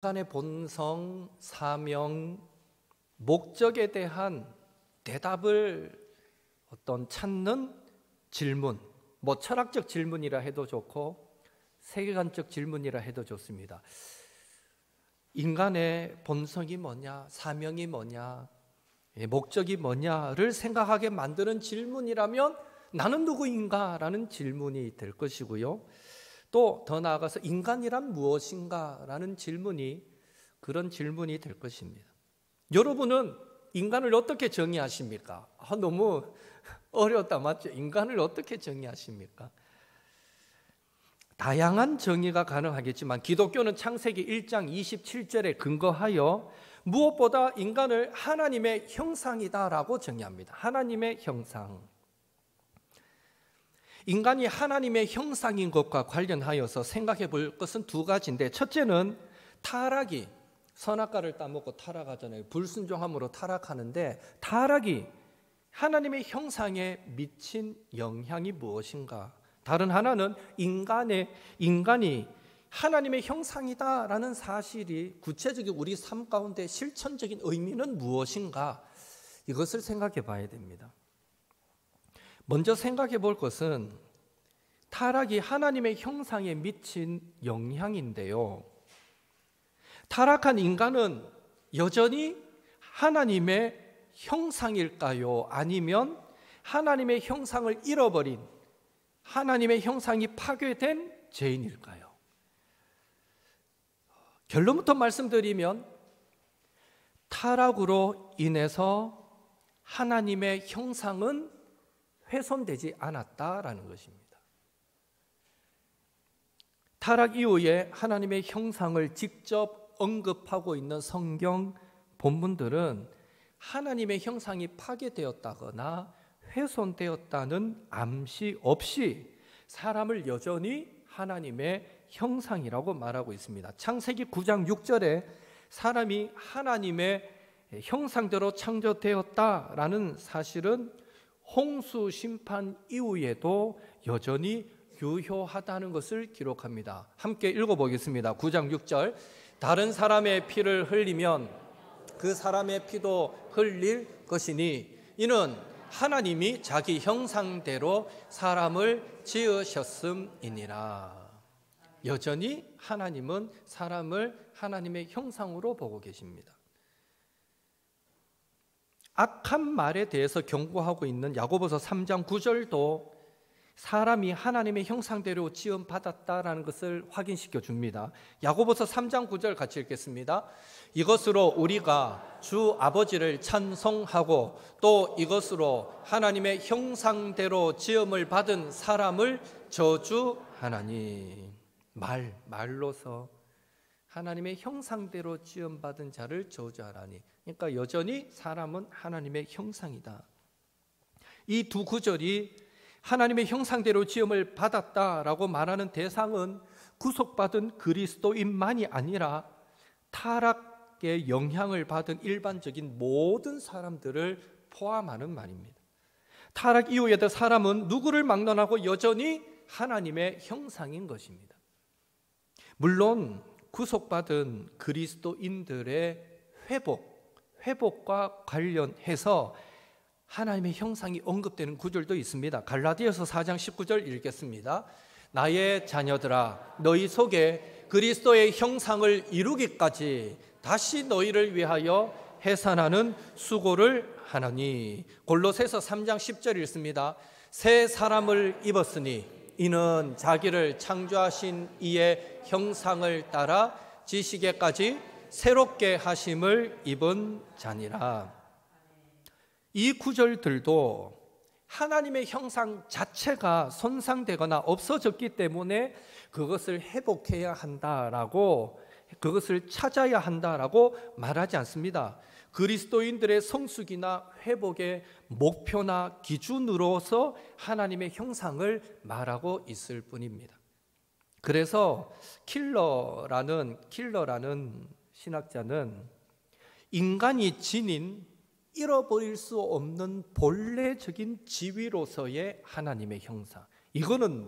인간의 본성, 사명, 목적에 대한 대답을 찾는 질문, 철학적 질문이라 해도 좋고 세계관적 질문이라 해도 좋습니다. 인간의 본성이 뭐냐, 사명이 뭐냐, 목적이 뭐냐를 생각하게 만드는 질문이라면 나는 누구인가? 라는 질문이 될 것이고요. 또 더 나아가서 인간이란 무엇인가? 라는 그런 질문이 될 것입니다. 여러분은 인간을 어떻게 정의하십니까? 너무 어렵다, 맞죠? 인간을 어떻게 정의하십니까? 다양한 정의가 가능하겠지만 기독교는 창세기 1장 27절에 근거하여 무엇보다 인간을 하나님의 형상이다라고 정의합니다. 하나님의 형상. 인간이 하나님의 형상인 것과 관련하여서 생각해 볼 것은 두 가지인데, 첫째는 타락이, 선악과를 따먹고 타락하잖아요. 불순종함으로 타락하는데 타락이 하나님의 형상에 미친 영향이 무엇인가? 다른 하나는 인간이 하나님의 형상이다라는 사실이 구체적인 우리 삶 가운데 실천적인 의미는 무엇인가? 이것을 생각해 봐야 됩니다. 먼저 생각해 볼 것은 타락이 하나님의 형상에 미친 영향인데요. 타락한 인간은 여전히 하나님의 형상일까요? 아니면 하나님의 형상을 잃어버린, 하나님의 형상이 파괴된 죄인일까요? 결론부터 말씀드리면 타락으로 인해서 하나님의 형상은 훼손되지 않았다라는 것입니다. 타락 이후에 하나님의 형상을 직접 언급하고 있는 성경 본문들은 하나님의 형상이 파괴되었다거나 훼손되었다는 암시 없이 사람을 여전히 하나님의 형상이라고 말하고 있습니다. 창세기 9장 6절에 사람이 하나님의 형상대로 창조되었다라는 사실은 홍수 심판 이후에도 여전히 유효하다는 것을 기록합니다. 함께 읽어보겠습니다. 9장 6절. 다른 사람의 피를 흘리면 그 사람의 피도 흘릴 것이니 이는 하나님이 자기 형상대로 사람을 지으셨음이니라. 여전히 하나님은 사람을 하나님의 형상으로 보고 계십니다. 악한 말에 대해서 경고하고 있는 야고보서 3장 9절도 사람이 하나님의 형상대로 지음받았다라는 것을 확인시켜 줍니다. 야고보서 3장 9절 같이 읽겠습니다. 이것으로 우리가 주 아버지를 찬송하고 또 이것으로 하나님의 형상대로 지음을 받은 사람을 저주하나니. 말로서 하나님의 형상대로 지음받은 자를 저주하라니. 그러니까 여전히 사람은 하나님의 형상이다. 이 두 구절이 하나님의 형상대로 지음을 받았다라고 말하는 대상은 구속받은 그리스도인만이 아니라 타락의 영향을 받은 일반적인 모든 사람들을 포함하는 말입니다. 타락 이후에도 사람은 누구를 막론하고 여전히 하나님의 형상인 것입니다. 물론 구속받은 그리스도인들의 회복과 관련해서 하나님의 형상이 언급되는 구절도 있습니다. 갈라디아서 4장 19절 읽겠습니다. 나의 자녀들아 너희 속에 그리스도의 형상을 이루기까지 다시 너희를 위하여 해산하는 수고를 하나니. 골로새서 3장 10절 읽습니다. 새 사람을 입었으니 이는 자기를 창조하신 이의 형상을 따라 지시게까지 새롭게 하심을 입은 자니라. 이 구절들도 하나님의 형상 자체가 손상되거나 없어졌기 때문에 그것을 회복해야 한다라고, 그것을 찾아야 한다라고 말하지 않습니다. 그리스도인들의 성숙이나 회복의 목표나 기준으로서 하나님의 형상을 말하고 있을 뿐입니다. 그래서 킬러라는 신학자는 인간이 지닌 잃어버릴 수 없는 본래적인 지위로서의 하나님의 형상, 이거는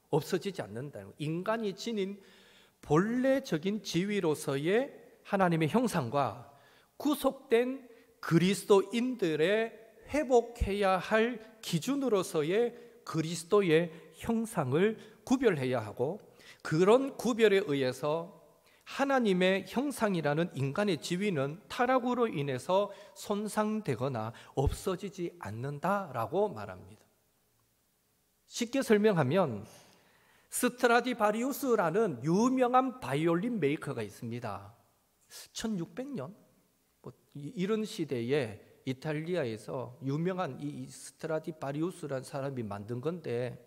없어지지 않는다. 인간이 지닌 본래적인 지위로서의 하나님의 형상과 구속된 그리스도인들의 회복해야 할 기준으로서의 그리스도의 형상을 구별해야 하고, 그런 구별에 의해서 하나님의 형상이라는 인간의 지위는 타락으로 인해서 손상되거나 없어지지 않는다라고 말합니다. 쉽게 설명하면 스트라디바리우스라는 유명한 바이올린 메이커가 있습니다. 1600년 이런 시대에 이탈리아에서 유명한 이 스트라디바리우스라는 사람이 만든 건데,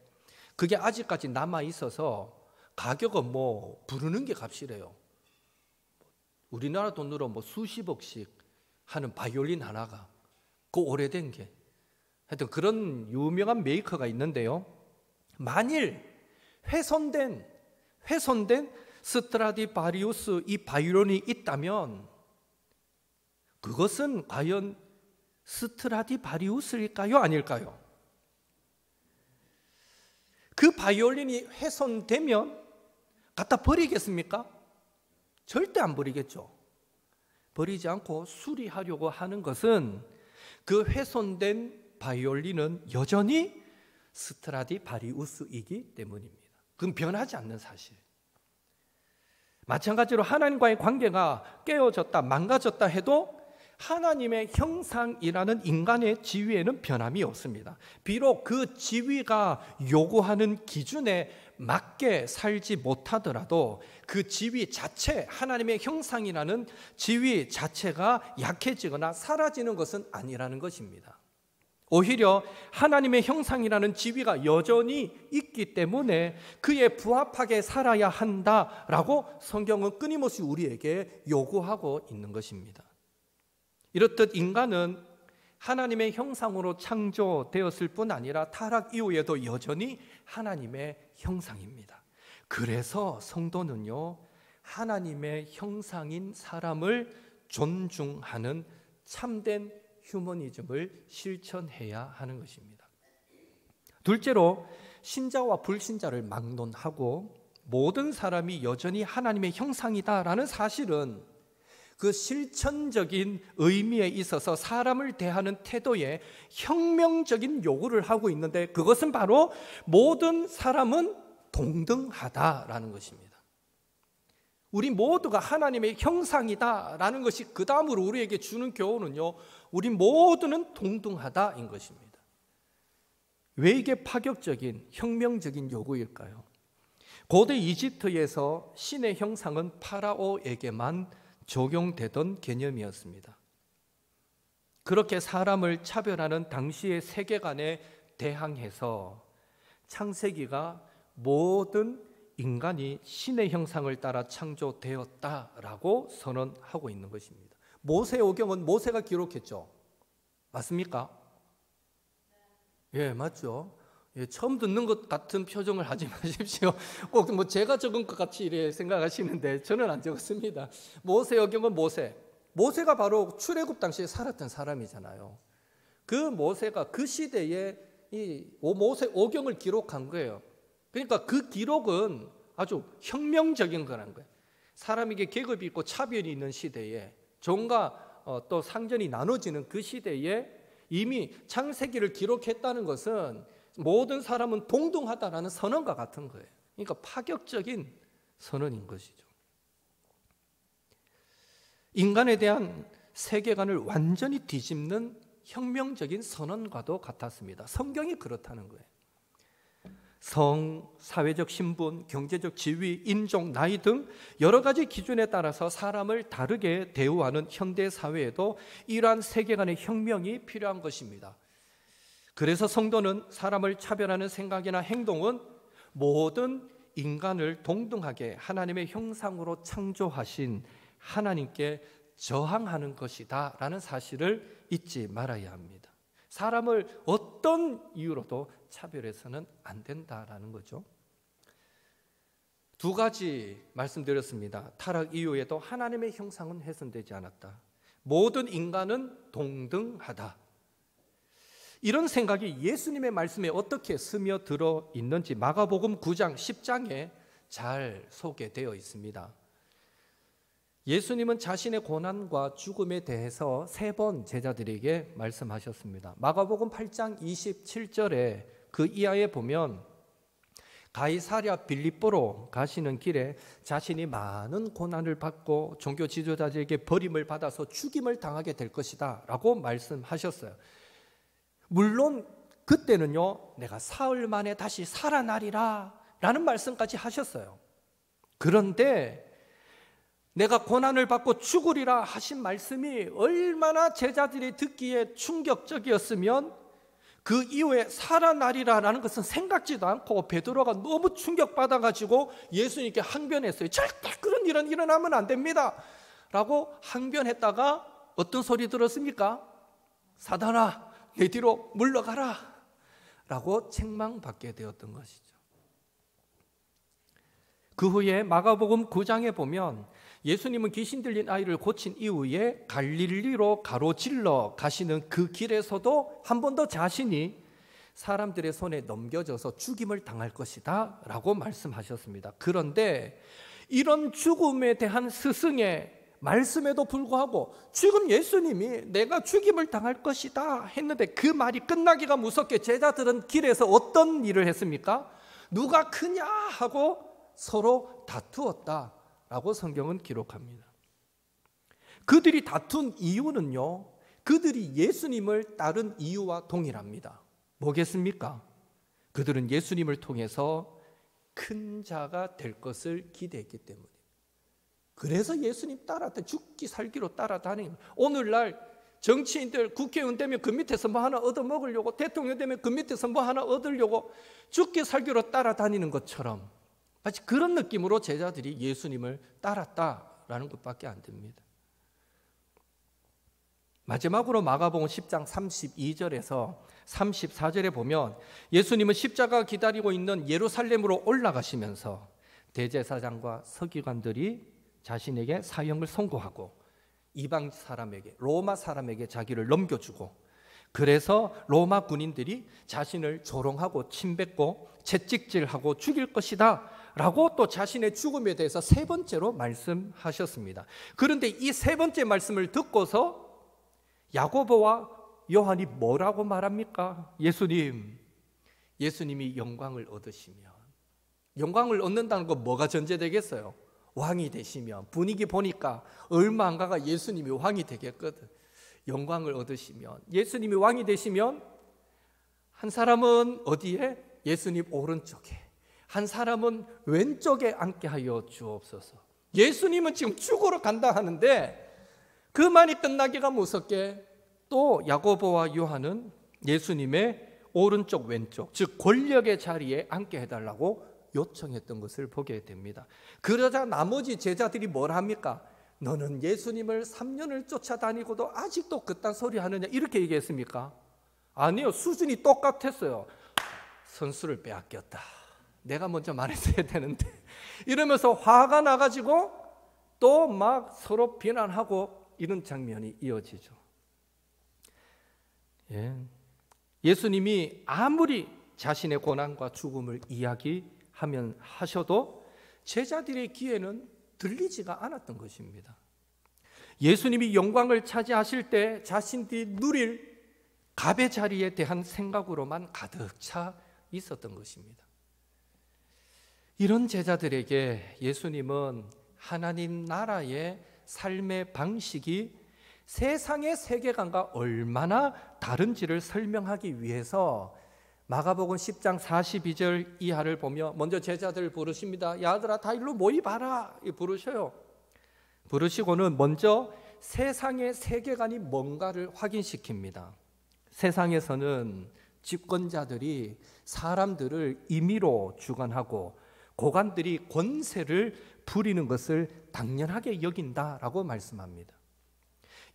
그게 아직까지 남아 있어서 가격은 뭐 부르는 게 값이래요. 우리나라 돈으로 뭐 수십억씩 하는 바이올린 하나가, 그 오래된 게, 하여튼 그런 유명한 메이커가 있는데요, 만일 훼손된 스트라디바리우스 이 바이올린이 있다면 그것은 과연 스트라디바리우스일까요? 아닐까요? 그 바이올린이 훼손되면 갖다 버리겠습니까? 절대 안 버리겠죠. 버리지 않고 수리하려고 하는 것은 그 훼손된 바이올린은 여전히 스트라디바리우스이기 때문입니다. 그건 변하지 않는 사실. 마찬가지로 하나님과의 관계가 깨어졌다, 망가졌다 해도 하나님의 형상이라는 인간의 지위에는 변함이 없습니다. 비록 그 지위가 요구하는 기준에 맞게 살지 못하더라도 그 지위 자체, 하나님의 형상이라는 지위 자체가 약해지거나 사라지는 것은 아니라는 것입니다. 오히려 하나님의 형상이라는 지위가 여전히 있기 때문에 그에 부합하게 살아야 한다라고 성경은 끊임없이 우리에게 요구하고 있는 것입니다. 이렇듯 인간은 하나님의 형상으로 창조되었을 뿐 아니라 타락 이후에도 여전히 하나님의 형상입니다. 그래서 성도는요, 하나님의 형상인 사람을 존중하는 참된 휴머니즘을 실천해야 하는 것입니다. 둘째로, 신자와 불신자를 막론하고 모든 사람이 여전히 하나님의 형상이다라는 사실은 그 실천적인 의미에 있어서 사람을 대하는 태도에 혁명적인 요구를 하고 있는데, 그것은 바로 모든 사람은 동등하다라는 것입니다. 우리 모두가 하나님의 형상이다라는 것이 그 다음으로 우리에게 주는 교훈은요, 우리 모두는 동등하다인 것입니다. 왜 이게 파격적인 혁명적인 요구일까요? 고대 이집트에서 신의 형상은 파라오에게만 적용되던 개념이었습니다. 그렇게 사람을 차별하는 당시의 세계관에 대항해서 창세기가 모든 인간이 신의 형상을 따라 창조되었다라고 선언하고 있는 것입니다. 모세오경은 모세가 기록했죠. 맞습니까? 예, 맞죠. 예, 처음 듣는 것 같은 표정을 하지 마십시오. 꼭 뭐 제가 적은 것 같이 이래 생각하시는데 저는 안 적었습니다. 모세오경은 모세가 바로 출애굽 당시에 살았던 사람이잖아요. 그 모세가 그 시대에 이 모세오경을 기록한 거예요. 그러니까 그 기록은 아주 혁명적인 거라는 거예요. 사람에게 계급이 있고 차별이 있는 시대에, 종과 또 상전이 나눠지는 그 시대에 이미 창세기를 기록했다는 것은 모든 사람은 동등하다라는 선언과 같은 거예요. 그러니까 파격적인 선언인 것이죠. 인간에 대한 세계관을 완전히 뒤집는 혁명적인 선언과도 같았습니다. 성경이 그렇다는 거예요. 성, 사회적 신분, 경제적 지위, 인종, 나이 등 여러 가지 기준에 따라서 사람을 다르게 대우하는 현대 사회에도 이러한 세계관의 혁명이 필요한 것입니다. 그래서 성도는 사람을 차별하는 생각이나 행동은 모든 인간을 동등하게 하나님의 형상으로 창조하신 하나님께 저항하는 것이다 라는 사실을 잊지 말아야 합니다. 사람을 어떤 이유로도 차별해서는 안 된다라는 거죠. 두 가지 말씀드렸습니다. 타락 이후에도 하나님의 형상은 훼손되지 않았다. 모든 인간은 동등하다. 이런 생각이 예수님의 말씀에 어떻게 스며들어 있는지 마가복음 9장 10장에 잘 소개되어 있습니다. 예수님은 자신의 고난과 죽음에 대해서 3번 제자들에게 말씀하셨습니다. 마가복음 8장 27절에 그 이하에 보면 가이사랴 빌립보로 가시는 길에 자신이 많은 고난을 받고 종교 지도자들에게 버림을 받아서 죽임을 당하게 될 것이다 라고 말씀하셨어요. 물론 그때는요, 내가 사흘 만에 다시 살아나리라 라는 말씀까지 하셨어요. 그런데 내가 고난을 받고 죽으리라 하신 말씀이 얼마나 제자들이 듣기에 충격적이었으면 그 이후에 살아나리라라는 것은 생각지도 않고 베드로가 너무 충격받아가지고 예수님께 항변했어요. 절대 그런 일은 일어나면 안 됩니다 라고 항변했다가 어떤 소리 들었습니까? 사단아, 내 뒤로 물러가라 라고 책망받게 되었던 것이죠. 그 후에 마가복음 9장에 보면 예수님은 귀신 들린 아이를 고친 이후에 갈릴리로 가로질러 가시는 그 길에서도 한 번 더 자신이 사람들의 손에 넘겨져서 죽임을 당할 것이다 라고 말씀하셨습니다. 그런데 이런 죽음에 대한 스승의 말씀에도 불구하고 지금 예수님이 내가 죽임을 당할 것이다 했는데 그 말이 끝나기가 무섭게 제자들은 길에서 어떤 일을 했습니까? 누가 크냐 하고 서로 다투었다 라고 성경은 기록합니다. 그들이 다툰 이유는요, 그들이 예수님을 따른 이유와 동일합니다. 뭐겠습니까? 그들은 예수님을 통해서 큰 자가 될 것을 기대했기 때문에. 그래서 예수님 죽기 살기로 따라다니는. 오늘날 정치인들 국회의원 되면 그 밑에서 뭐 하나 얻어먹으려고, 대통령 되면 그 밑에서 뭐 하나 얻으려고 죽기 살기로 따라다니는 것처럼 마치 그런 느낌으로 제자들이 예수님을 따랐다라는 것밖에 안 됩니다. 마지막으로 마가복음 10장 32절에서 34절에 보면 예수님은 십자가 기다리고 있는 예루살렘으로 올라가시면서 대제사장과 서기관들이 자신에게 사형을 선고하고 이방 사람에게, 로마 사람에게 자기를 넘겨주고, 그래서 로마 군인들이 자신을 조롱하고 침뱉고 채찍질하고 죽일 것이다 라고 또 자신의 죽음에 대해서 3번째로 말씀하셨습니다. 그런데 이 3번째 말씀을 듣고서 야고보와 요한이 뭐라고 말합니까? 예수님이 영광을 얻으시면, 영광을 얻는다는 건 뭐가 전제되겠어요? 왕이 되시면. 분위기 보니까 얼마 안 가가 예수님이 왕이 되겠거든. 영광을 얻으시면, 예수님이 왕이 되시면 한 사람은 어디에? 예수님 오른쪽에, 한 사람은 왼쪽에 앉게 하여 주옵소서. 예수님은 지금 죽으러 간다 하는데 그 말이 끝나기가 무섭게 또 야고보와 요한은 예수님의 오른쪽 왼쪽, 즉 권력의 자리에 앉게 해달라고 요청했던 것을 보게 됩니다. 그러자 나머지 제자들이 뭘 합니까? 너는 예수님을 3년을 쫓아다니고도 아직도 그딴 소리 하느냐 이렇게 얘기했습니까? 아니요, 수준이 똑같았어요. 선수를 빼앗겼다, 내가 먼저 말했어야 되는데 이러면서 화가 나가지고 또 막 서로 비난하고 이런 장면이 이어지죠. 예수님이 아무리 자신의 고난과 죽음을 이야기하면 하셔도 제자들의 귀에는 들리지가 않았던 것입니다. 예수님이 영광을 차지하실 때 자신들이 누릴 갑의 자리에 대한 생각으로만 가득 차 있었던 것입니다. 이런 제자들에게 예수님은 하나님 나라의 삶의 방식이 세상의 세계관과 얼마나 다른지를 설명하기 위해서 마가복음 10장 42절 이하를 보며 먼저 제자들을 부르십니다. 야들아 다 일로 모이봐라 부르셔요. 부르시고는 먼저 세상의 세계관이 뭔가를 확인시킵니다. 세상에서는 집권자들이 사람들을 임의로 주관하고 고관들이 권세를 부리는 것을 당연하게 여긴다라고 말씀합니다.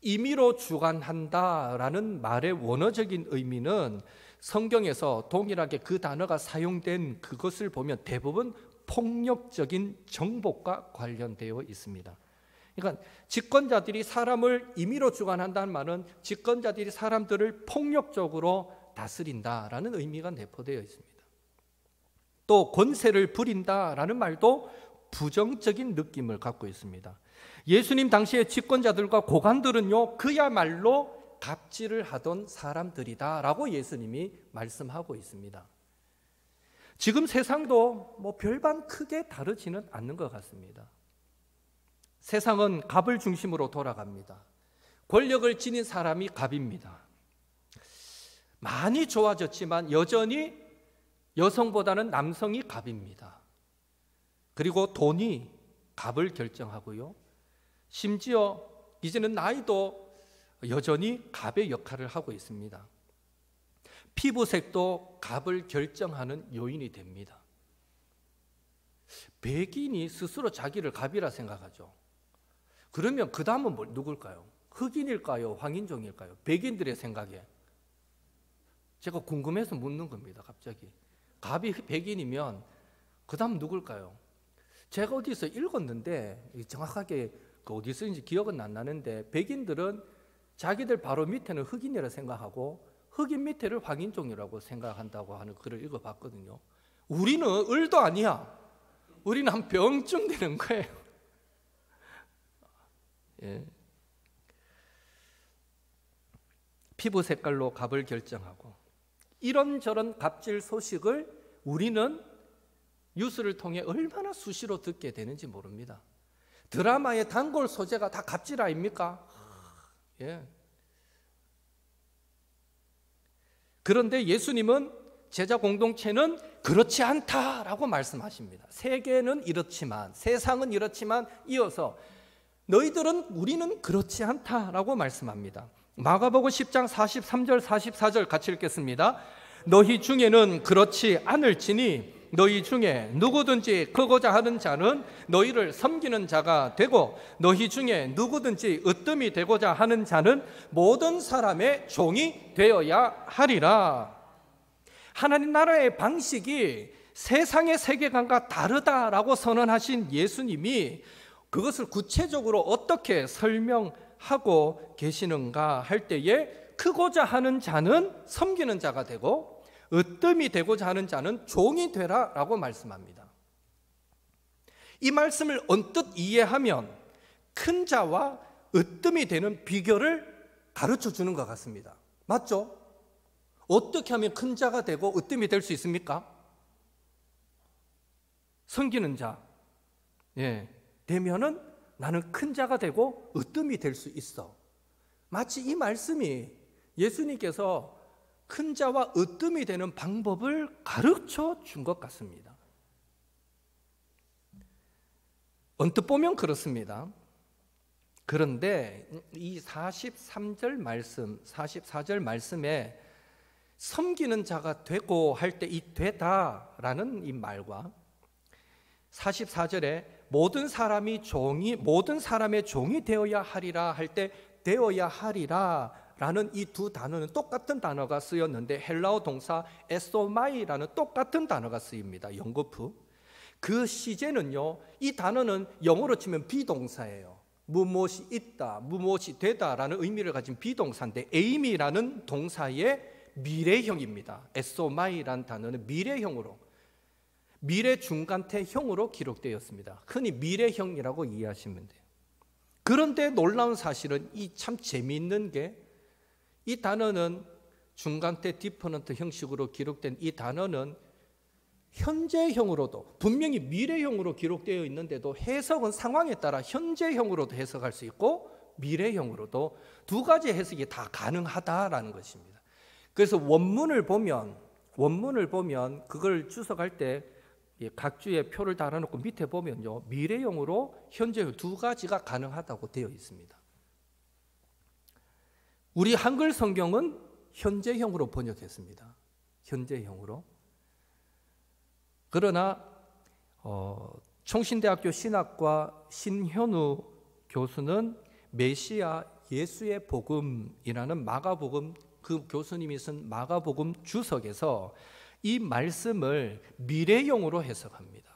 임의로 주관한다라는 말의 원어적인 의미는 성경에서 동일하게 그 단어가 사용된 그것을 보면 대부분 폭력적인 정복과 관련되어 있습니다. 그러니까 집권자들이 사람을 임의로 주관한다는 말은 집권자들이 사람들을 폭력적으로 다스린다라는 의미가 내포되어 있습니다. 또 권세를 부린다라는 말도 부정적인 느낌을 갖고 있습니다. 예수님 당시의 집권자들과 고관들은요, 그야말로 갑질을 하던 사람들이다라고 예수님이 말씀하고 있습니다. 지금 세상도 뭐 별반 크게 다르지는 않는 것 같습니다. 세상은 갑을 중심으로 돌아갑니다. 권력을 지닌 사람이 갑입니다. 많이 좋아졌지만 여전히 여성보다는 남성이 갑입니다. 그리고 돈이 갑을 결정하고요. 심지어 이제는 나이도 여전히 갑의 역할을 하고 있습니다. 피부색도 갑을 결정하는 요인이 됩니다. 백인이 스스로 자기를 갑이라 생각하죠. 그러면 그 다음은 누굴까요? 흑인일까요? 황인종일까요? 백인들의 생각에. 제가 궁금해서 묻는 겁니다. 갑자기. 갑이 백인이면 그 다음 누굴까요? 제가 어디서 읽었는데 정확하게 어디서인지 기억은 안 나는데 백인들은 자기들 바로 밑에는 흑인이라 생각하고 흑인 밑에를 황인종이라고 생각한다고 하는 글을 읽어봤거든요. 우리는 을도 아니야. 우리는 한 병쯤 되는 거예요. 예. 피부 색깔로 갑을 결정하고 이런저런 갑질 소식을 우리는 뉴스를 통해 얼마나 수시로 듣게 되는지 모릅니다. 드라마의 단골 소재가 다 갑질 아닙니까? 예. 그런데 예수님은 제자 공동체는 그렇지 않다라고 말씀하십니다. 세계는 이렇지만, 세상은 이렇지만 이어서 우리는 그렇지 않다라고 말씀합니다. 마가복음 10장 43절 44절 같이 읽겠습니다. 너희 중에는 그렇지 않을지니 너희 중에 누구든지 크고자 하는 자는 너희를 섬기는 자가 되고 너희 중에 누구든지 으뜸이 되고자 하는 자는 모든 사람의 종이 되어야 하리라. 하나님 나라의 방식이 세상의 세계관과 다르다라고 선언하신 예수님이 그것을 구체적으로 어떻게 설명하고 계시는가 할 때에 크고자 하는 자는 섬기는 자가 되고 으뜸이 되고자 하는 자는 종이 되라 라고 말씀합니다. 이 말씀을 언뜻 이해하면 큰 자와 으뜸이 되는 비결을 가르쳐 주는 것 같습니다. 맞죠? 어떻게 하면 큰 자가 되고 으뜸이 될 수 있습니까? 섬기는 자 되면은 나는 큰 자가 되고 으뜸이 될 수 있어. 마치 이 말씀이 예수님께서 큰 자와 으뜸이 되는 방법을 가르쳐 준 것 같습니다. 언뜻 보면 그렇습니다. 그런데 이 43절 말씀, 44절 말씀에 섬기는 자가 되고 할 때 이 되다라는 이 말과 44절에 모든 사람의 종이 되어야 하리라 할 때 되어야 하리라 라는 이 두 단어는 똑같은 단어가 쓰였는데 헬라어 동사 에소마이라는 똑같은 단어가 쓰입니다. 영거프. 그 시제는요, 이 단어는 영어로 치면 비동사예요. 무엇이 있다, 무엇이 되다라는 의미를 가진 비동사인데 에임이라는 동사의 미래형입니다. 에소마이라는 단어는 미래형으로, 미래 중간태형으로 기록되었습니다. 흔히 미래형이라고 이해하시면 돼요. 그런데 놀라운 사실은 이 참 재미있는 게 이 단어는 중간태 디퍼넌트 형식으로 기록된 이 단어는 현재형으로도 분명히 미래형으로 기록되어 있는데도 해석은 상황에 따라 현재형으로도 해석할 수 있고 미래형으로도 두 가지 해석이 다 가능하다라는 것입니다. 그래서 원문을 보면 그걸 주석할 때 각주에 표를 달아놓고 밑에 보면요, 미래형으로 현재형 두 가지가 가능하다고 되어 있습니다. 우리 한글 성경은 현재형으로 번역했습니다. 현재형으로. 그러나 총신대학교 신학과 신현우 교수는 메시아 예수의 복음이라는 마가복음, 그 교수님이 쓴 마가복음 주석에서 이 말씀을 미래형으로 해석합니다.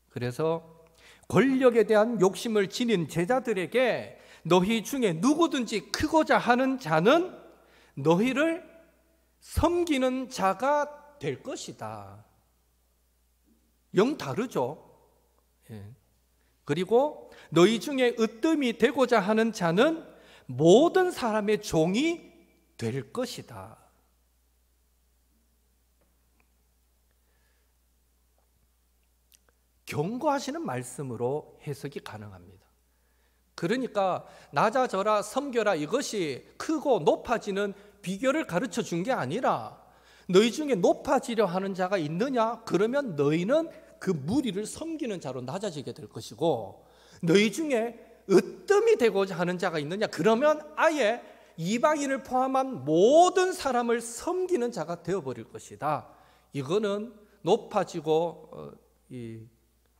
그래서 권력에 대한 욕심을 지닌 제자들에게 너희 중에 누구든지 크고자 하는 자는 너희를 섬기는 자가 될 것이다. 영 다르죠. 예. 그리고 너희 중에 으뜸이 되고자 하는 자는 모든 사람의 종이 될 것이다. 경고하시는 말씀으로 해석이 가능합니다. 그러니까 낮아져라 섬겨라 이것이 크고 높아지는 비결을 가르쳐 준 게 아니라 너희 중에 높아지려 하는 자가 있느냐? 그러면 너희는 그 무리를 섬기는 자로 낮아지게 될 것이고, 너희 중에 으뜸이 되고자 하는 자가 있느냐? 그러면 아예 이방인을 포함한 모든 사람을 섬기는 자가 되어버릴 것이다. 이거는 높아지고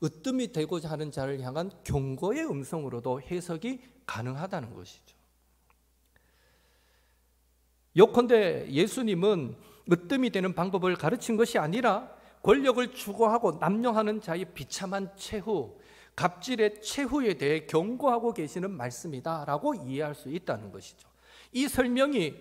으뜸이 되고자 하는 자를 향한 경고의 음성으로도 해석이 가능하다는 것이죠. 요컨대 예수님은 으뜸이 되는 방법을 가르친 것이 아니라 권력을 추구하고 남용하는 자의 비참한 최후, 갑질의 최후에 대해 경고하고 계시는 말씀이다라고 이해할 수 있다는 것이죠. 이 설명이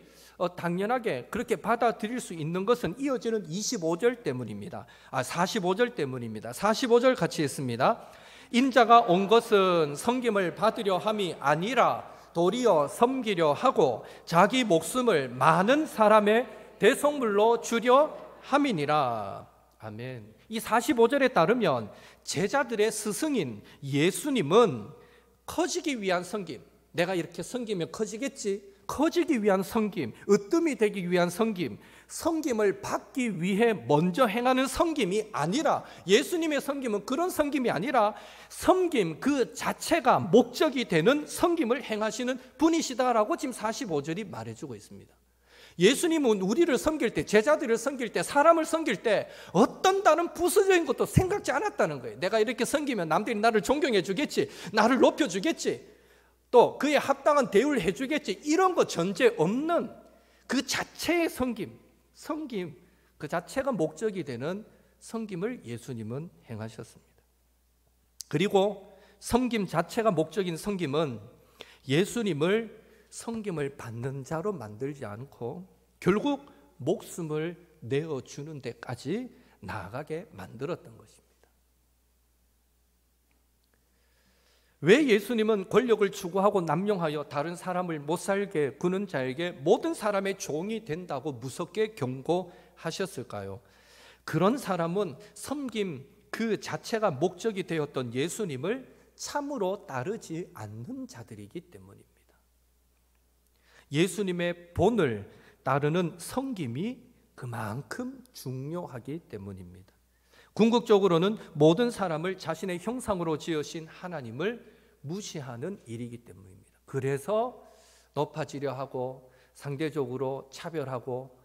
당연하게 그렇게 받아들일 수 있는 것은 이어지는 25절 때문입니다. 45절 때문입니다. 45절 같이 읽습니다. 인자가 온 것은 섬김을 받으려 함이 아니라 도리어 섬기려 하고 자기 목숨을 많은 사람의 대속물로 주려 함이니라. 아멘. 이 45절에 따르면 제자들의 스승인 예수님은 커지기 위한 섬김, 내가 이렇게 섬기면 커지겠지, 커지기 위한 섬김, 으뜸이 되기 위한 섬김, 섬김을 받기 위해 먼저 행하는 섬김이 아니라, 예수님의 섬김은 그런 섬김이 아니라 섬김 그 자체가 목적이 되는 섬김을 행하시는 분이시다라고 지금 45절이 말해주고 있습니다. 예수님은 우리를 섬길 때, 제자들을 섬길 때, 사람을 섬길 때 어떤 다른 부수적인 것도 생각지 않았다는 거예요. 내가 이렇게 섬기면 남들이 나를 존경해 주겠지, 나를 높여 주겠지, 또 그에 합당한 대우를 해주겠지, 이런 거 전제 없는 그 자체의 섬김 그 자체가 목적이 되는 섬김을 예수님은 행하셨습니다. 그리고 섬김 자체가 목적인 섬김은 예수님을 섬김을 받는 자로 만들지 않고 결국 목숨을 내어주는 데까지 나아가게 만들었던 것입니다. 왜 예수님은 권력을 추구하고 남용하여 다른 사람을 못 살게 구는 자에게 모든 사람의 종이 된다고 무섭게 경고하셨을까요? 그런 사람은 섬김 그 자체가 목적이 되었던 예수님을 참으로 따르지 않는 자들이기 때문입니다. 예수님의 본을 따르는 섬김이 그만큼 중요하기 때문입니다. 궁극적으로는 모든 사람을 자신의 형상으로 지으신 하나님을 무시하는 일이기 때문입니다. 그래서 높아지려 하고 상대적으로 차별하고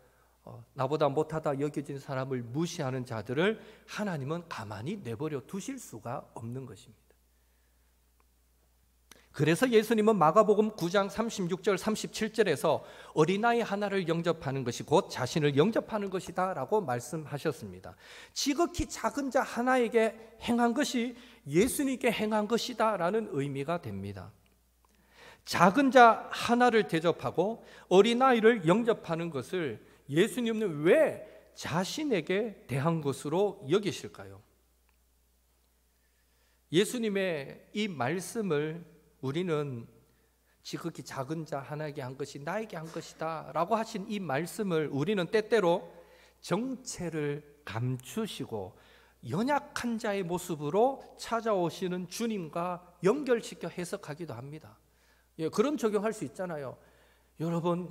나보다 못하다 여겨진 사람을 무시하는 자들을 하나님은 가만히 내버려 두실 수가 없는 것입니다. 그래서 예수님은 마가복음 9장 36절 37절에서 어린아이 하나를 영접하는 것이 곧 자신을 영접하는 것이다 라고 말씀하셨습니다. 지극히 작은 자 하나에게 행한 것이 예수님께 행한 것이다 라는 의미가 됩니다. 작은 자 하나를 대접하고 어린아이를 영접하는 것을 예수님은 왜 자신에게 대한 것으로 여기실까요? 예수님의 이 말씀을 우리는 지극히 작은 자 하나에게 한 것이 나에게 한 것이다 라고 하신 이 말씀을 우리는 때때로 정체를 감추시고 연약한 자의 모습으로 찾아오시는 주님과 연결시켜 해석하기도 합니다. 그런 적용할 수 있잖아요. 여러분,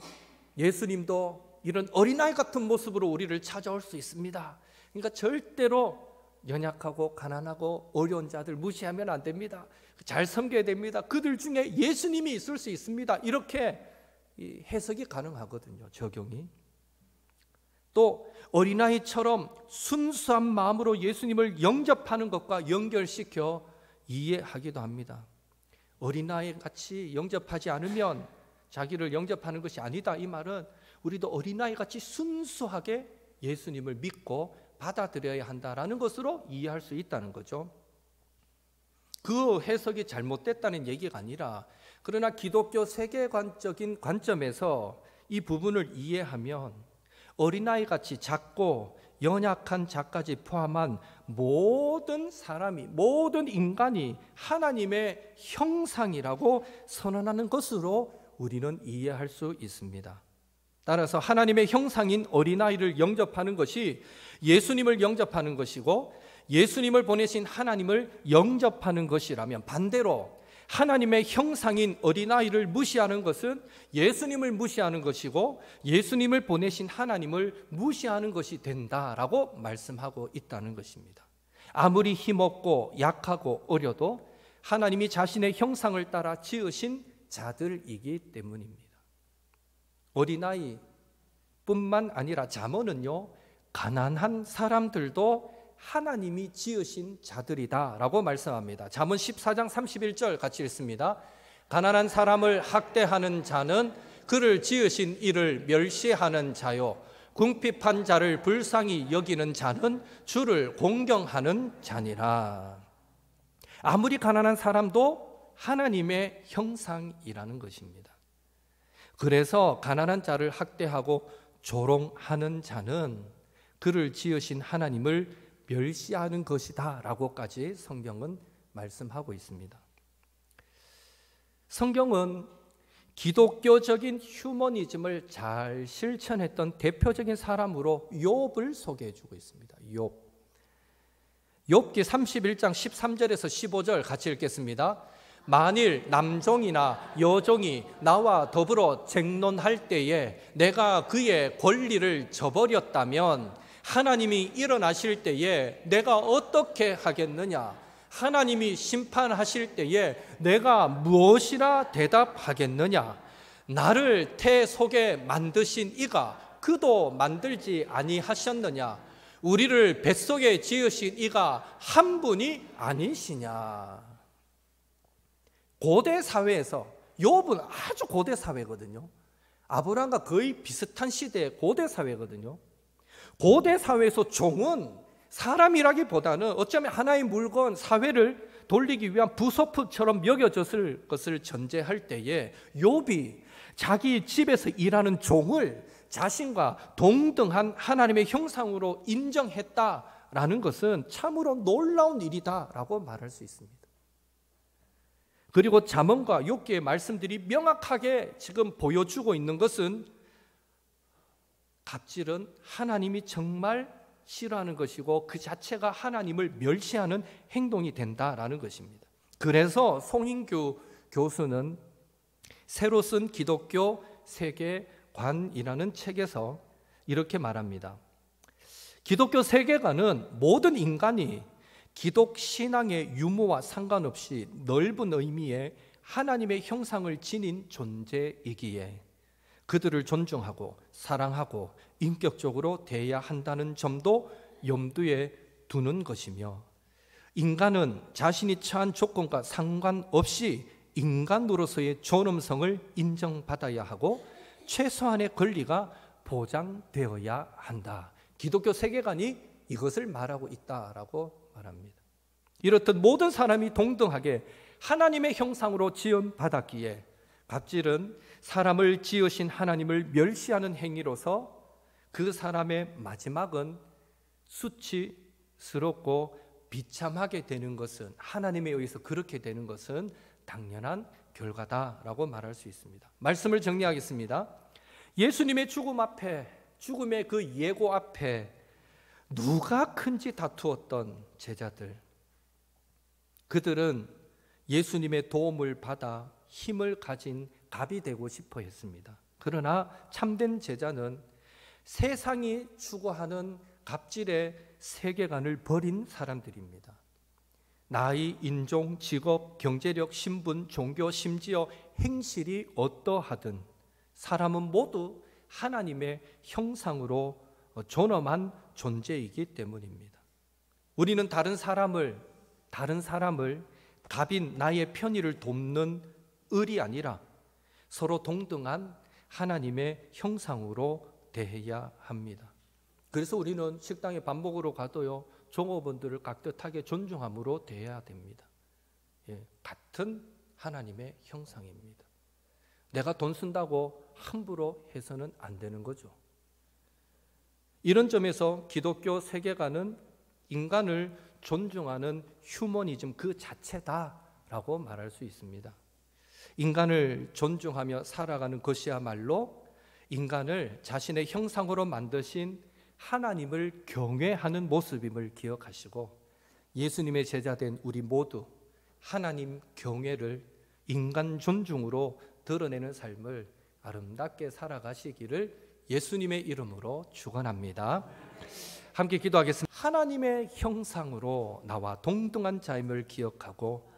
예수님도 이런 어린아이 같은 모습으로 우리를 찾아올 수 있습니다. 그러니까 절대로 연약하고 가난하고 어려운 자들 무시하면 안 됩니다. 잘 섬겨야 됩니다. 그들 중에 예수님이 있을 수 있습니다. 이렇게 해석이 가능하거든요. 적용이. 또 어린아이처럼 순수한 마음으로 예수님을 영접하는 것과 연결시켜 이해하기도 합니다. 어린아이 같이 영접하지 않으면 자기를 영접하는 것이 아니다. 이 말은 우리도 어린아이 같이 순수하게 예수님을 믿고 받아들여야 한다라는 것으로 이해할 수 있다는 거죠. 그 해석이 잘못됐다는 얘기가 아니라, 그러나 기독교 세계관적인 관점에서 이 부분을 이해하면 어린아이같이 작고 연약한 자까지 포함한 모든 사람이, 모든 인간이 하나님의 형상이라고 선언하는 것으로 우리는 이해할 수 있습니다. 따라서 하나님의 형상인 어린아이를 영접하는 것이 예수님을 영접하는 것이고, 예수님을 보내신 하나님을 영접하는 것이라면, 반대로 하나님의 형상인 어린아이를 무시하는 것은 예수님을 무시하는 것이고, 예수님을 보내신 하나님을 무시하는 것이 된다라고 말씀하고 있다는 것입니다. 아무리 힘없고 약하고 어려도 하나님이 자신의 형상을 따라 지으신 자들이기 때문입니다. 어린아이뿐만 아니라 잠언은요, 가난한 사람들도 하나님이 지으신 자들이다라고 말씀합니다. 잠언 14장 31절 같이 읽습니다. 가난한 사람을 학대하는 자는 그를 지으신 이를 멸시하는 자요, 궁핍한 자를 불쌍히 여기는 자는 주를 공경하는 자니라. 아무리 가난한 사람도 하나님의 형상이라는 것입니다. 그래서 가난한 자를 학대하고 조롱하는 자는 그를 지으신 하나님을 멸시하는 것이다 라고까지 성경은 말씀하고 있습니다. 성경은 기독교적인 휴머니즘을 잘 실천했던 대표적인 사람으로 욥을 소개해 주고 있습니다. 욥기 31장 13절에서 15절 같이 읽겠습니다. 만일 남종이나 여종이 나와 더불어 쟁론할 때에 내가 그의 권리를 저버렸다면 하나님이 일어나실 때에 내가 어떻게 하겠느냐? 하나님이 심판하실 때에 내가 무엇이라 대답하겠느냐? 나를 태 속에 만드신 이가 그도 만들지 아니하셨느냐? 우리를 뱃속에 지으신 이가 한 분이 아니시냐? 고대 사회에서, 욥은 아주 고대 사회거든요. 아브라함과 거의 비슷한 시대의 고대 사회거든요. 고대 사회에서 종은 사람이라기보다는 어쩌면 하나의 물건, 사회를 돌리기 위한 부속품처럼 여겨졌을 것을 전제할 때에 욥이 자기 집에서 일하는 종을 자신과 동등한 하나님의 형상으로 인정했다라는 것은 참으로 놀라운 일이다라고 말할 수 있습니다. 그리고 잠언과 욥기의 말씀들이 명확하게 지금 보여주고 있는 것은 갑질은 하나님이 정말 싫어하는 것이고 그 자체가 하나님을 멸시하는 행동이 된다라는 것입니다. 그래서 송인규 교수는 새로 쓴 기독교 세계관이라는 책에서 이렇게 말합니다. 기독교 세계관은 모든 인간이 기독 신앙의 유무와 상관없이 넓은 의미의 하나님의 형상을 지닌 존재이기에 그들을 존중하고 사랑하고 인격적으로 대해야 한다는 점도 염두에 두는 것이며, 인간은 자신이 처한 조건과 상관없이 인간으로서의 존엄성을 인정받아야 하고 최소한의 권리가 보장되어야 한다. 기독교 세계관이 이것을 말하고 있다라고 말합니다. 이렇듯 모든 사람이 동등하게 하나님의 형상으로 지음받았기에 갑질은 사람을 지으신 하나님을 멸시하는 행위로서 그 사람의 마지막은 수치스럽고 비참하게 되는 것은, 하나님에 의해서 그렇게 되는 것은 당연한 결과다라고 말할 수 있습니다. 말씀을 정리하겠습니다. 예수님의 죽음 앞에, 죽음의 그 예고 앞에 누가 큰지 다투었던 제자들, 그들은 예수님의 도움을 받아 힘을 가진 갑이 되고 싶어 했습니다. 그러나 참된 제자는 세상이 추구하는 갑질의 세계관을 버린 사람들입니다. 나이, 인종, 직업, 경제력, 신분, 종교, 심지어 행실이 어떠하든 사람은 모두 하나님의 형상으로 존엄한 존재이기 때문입니다. 우리는 다른 사람을 갑인 나의 편의를 돕는 을이 아니라 서로 동등한 하나님의 형상으로 대해야 합니다. 그래서 우리는 식당에 밥 먹으러 가도요, 종업원들을 깍듯하게 존중함으로 대해야 됩니다. 같은 하나님의 형상입니다. 내가 돈 쓴다고 함부로 해서는 안 되는 거죠. 이런 점에서 기독교 세계관은 인간을 존중하는 휴머니즘 그 자체다라고 말할 수 있습니다. 인간을 존중하며 살아가는 것이야말로 인간을 자신의 형상으로 만드신 하나님을 경외하는 모습임을 기억하시고, 예수님의 제자된 우리 모두 하나님 경외를 인간 존중으로 드러내는 삶을 아름답게 살아가시기를 예수님의 이름으로 축원합니다. 함께 기도하겠습니다. 하나님의 형상으로 나와 동등한 자임을 기억하고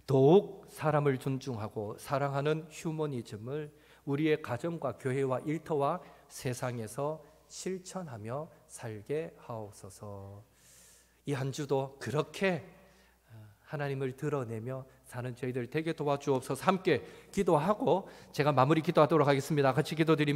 더욱 사람을 존중하고 사랑하는 휴머니즘을 우리의 가정과 교회와 일터와 세상에서 실천하며 살게 하옵소서. 이 한 주도 그렇게 하나님을 드러내며 사는 저희들 되게 도와주옵소서. 함께 기도하고 제가 마무리 기도하도록 하겠습니다. 같이 기도드립니다.